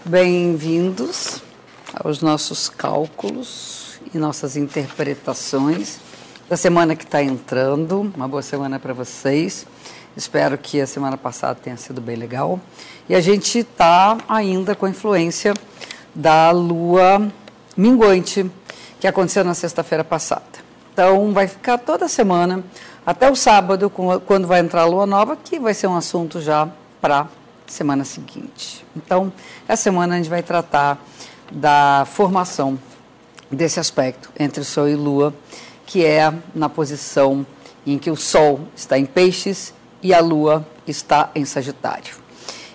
Bem-vindos aos nossos cálculos e nossas interpretações da semana que está entrando. Uma boa semana para vocês. Espero que a semana passada tenha sido bem legal. E a gente está ainda com a influência da lua minguante, que aconteceu na sexta-feira passada. Então, vai ficar toda semana, até o sábado, quando vai entrar a lua nova, que vai ser um assunto já para semana seguinte. Então, essa semana a gente vai tratar da formação desse aspecto entre o Sol e Lua, que é na posição em que o Sol está em Peixes e a Lua está em Sagitário.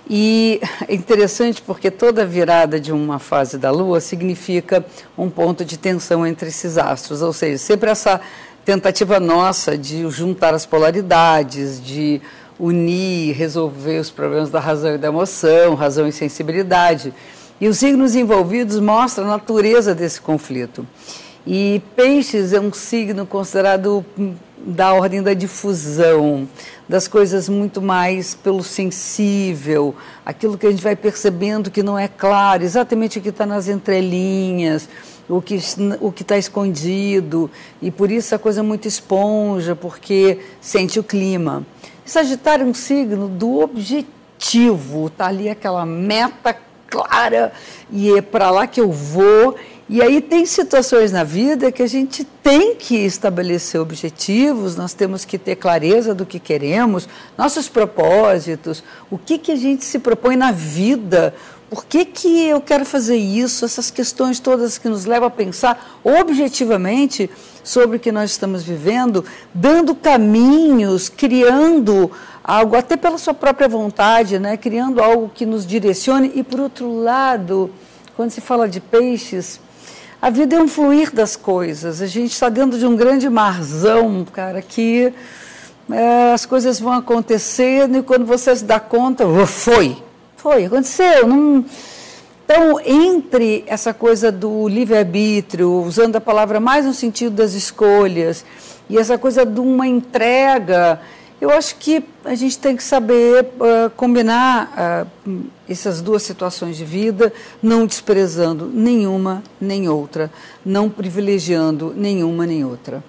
E é interessante porque toda virada de uma fase da Lua significa um ponto de tensão entre esses astros, ou seja, sempre essa tentativa nossa de juntar as polaridades, de unir, resolver os problemas da razão e da emoção, razão e sensibilidade. E os signos envolvidos mostram a natureza desse conflito. E Peixes é um signo considerado da ordem da difusão, das coisas muito mais pelo sensível, aquilo que a gente vai percebendo que não é claro, exatamente o que está nas entrelinhas, o que está escondido, e por isso a coisa é muito esponja, porque sente o clima. Sagitário é um signo do objetivo, está ali aquela meta clara e é para lá que eu vou. E aí tem situações na vida que a gente tem que estabelecer objetivos, nós temos que ter clareza do que queremos, nossos propósitos, o que a gente se propõe na vida, por que eu quero fazer isso, essas questões todas que nos levam a pensar objetivamente sobre o que nós estamos vivendo, dando caminhos, criando algo, até pela sua própria vontade, né? Criando algo que nos direcione. E, por outro lado, quando se fala de Peixes, a vida é um fluir das coisas. A gente está dentro de um grande marzão, cara, que as coisas vão acontecendo e quando você se dá conta, aconteceu. Não... Então, entre essa coisa do livre-arbítrio, usando a palavra mais no sentido das escolhas, e essa coisa de uma entrega, eu acho que a gente tem que saber combinar essas duas situações de vida, não desprezando nenhuma nem outra, não privilegiando nenhuma nem outra.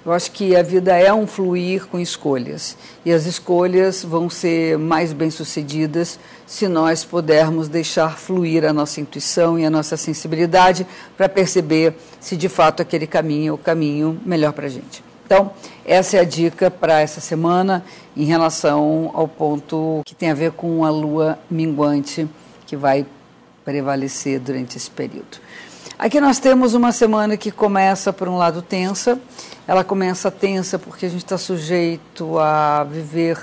Eu acho que a vida é um fluir com escolhas, e as escolhas vão ser mais bem-sucedidas se nós pudermos deixar fluir a nossa intuição e a nossa sensibilidade para perceber se de fato aquele caminho é o caminho melhor para a gente. Então, essa é a dica para essa semana em relação ao ponto que tem a ver com a lua minguante que vai prevalecer durante esse período. Aqui nós temos uma semana que começa, por um lado, tensa. Ela começa tensa porque a gente está sujeito a viver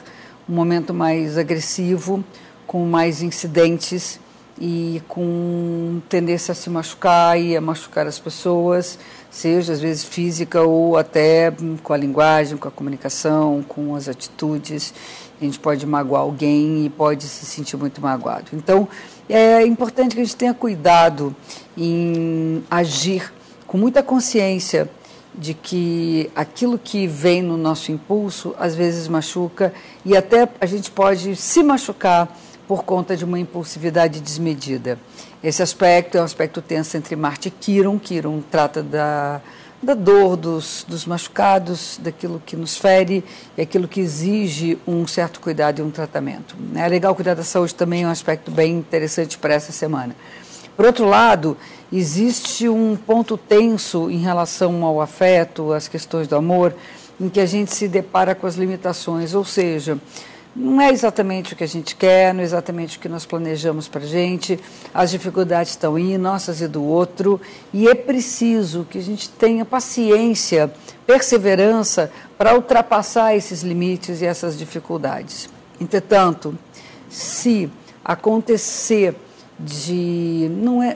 um momento mais agressivo, com mais incidentes e com tendência a se machucar e a machucar as pessoas, seja às vezes física ou até com a linguagem, com a comunicação, com as atitudes. A gente pode magoar alguém e pode se sentir muito magoado. Então, é importante que a gente tenha cuidado em agir com muita consciência de que aquilo que vem no nosso impulso, às vezes machuca, e até a gente pode se machucar por conta de uma impulsividade desmedida. Esse aspecto é um aspecto tenso entre Marte e Quirón. Quirón trata da dor dos machucados, daquilo que nos fere e aquilo que exige um certo cuidado e um tratamento. É legal cuidar da saúde também, é um aspecto bem interessante para essa semana. Por outro lado, existe um ponto tenso em relação ao afeto, às questões do amor, em que a gente se depara com as limitações, ou seja, não é exatamente o que a gente quer, não é exatamente o que nós planejamos para a gente, as dificuldades estão aí, nossas e do outro, e é preciso que a gente tenha paciência, perseverança para ultrapassar esses limites e essas dificuldades. Entretanto, se acontecer de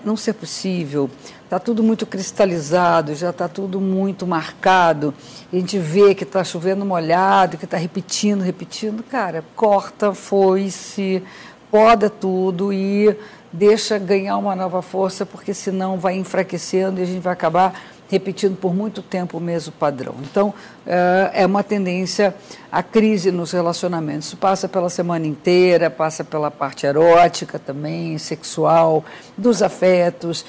não ser possível, está tudo muito cristalizado, já está tudo muito marcado, a gente vê que está chovendo molhado, que está repetindo, cara, corta, foi-se, poda tudo e deixa ganhar uma nova força, porque senão vai enfraquecendo e a gente vai acabar repetindo por muito tempo o mesmo padrão. Então, é uma tendência à crise nos relacionamentos. Isso passa pela semana inteira, passa pela parte erótica também, sexual, dos afetos.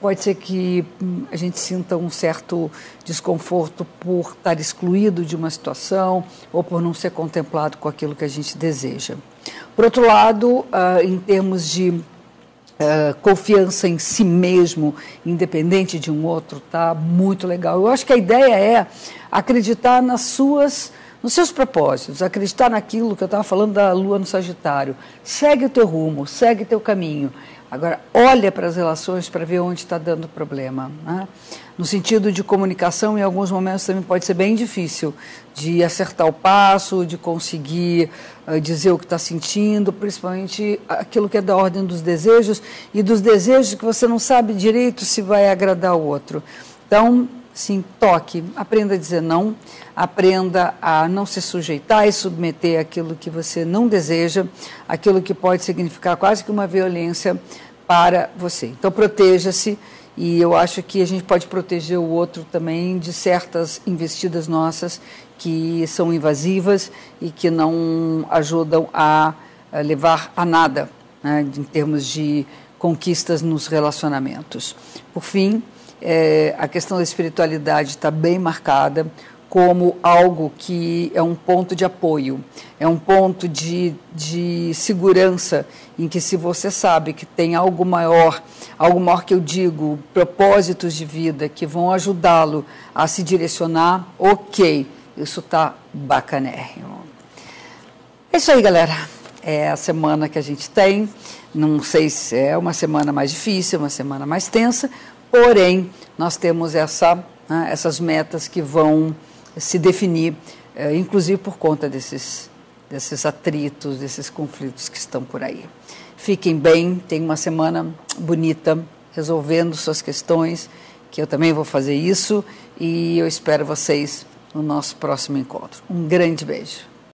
Pode ser que a gente sinta um certo desconforto por estar excluído de uma situação ou por não ser contemplado com aquilo que a gente deseja. Por outro lado, em termos de confiança em si mesmo, independente de um outro, tá muito legal. Eu acho que a ideia é acreditar nos seus propósitos, acreditar naquilo que eu estava falando da Lua no Sagitário. Segue o teu rumo, segue o teu caminho. Agora, olha para as relações para ver onde está dando problema, né? No sentido de comunicação, em alguns momentos também pode ser bem difícil de acertar o passo, de conseguir dizer o que está sentindo, principalmente aquilo que é da ordem dos desejos e dos desejos que você não sabe direito se vai agradar o outro. Então, sim, toque, aprenda a dizer não, aprenda a não se sujeitar e submeter àquilo que você não deseja, aquilo que pode significar quase que uma violência para você. Então, proteja-se. E eu acho que a gente pode proteger o outro também de certas investidas nossas que são invasivas e que não ajudam a levar a nada, né, em termos de conquistas nos relacionamentos. Por fim, a questão da espiritualidade está bem marcada como algo que é um ponto de apoio, é um ponto de segurança, em que se você sabe que tem algo maior que eu digo, propósitos de vida que vão ajudá-lo a se direcionar, ok, isso está bacanérrimo. É isso aí, galera. É a semana que a gente tem, não sei se é uma semana mais difícil, uma semana mais tensa, porém, nós temos essas metas que vão se definir, inclusive por conta desses atritos, desses conflitos que estão por aí. Fiquem bem, tenham uma semana bonita, resolvendo suas questões, que eu também vou fazer isso, e eu espero vocês no nosso próximo encontro. Um grande beijo.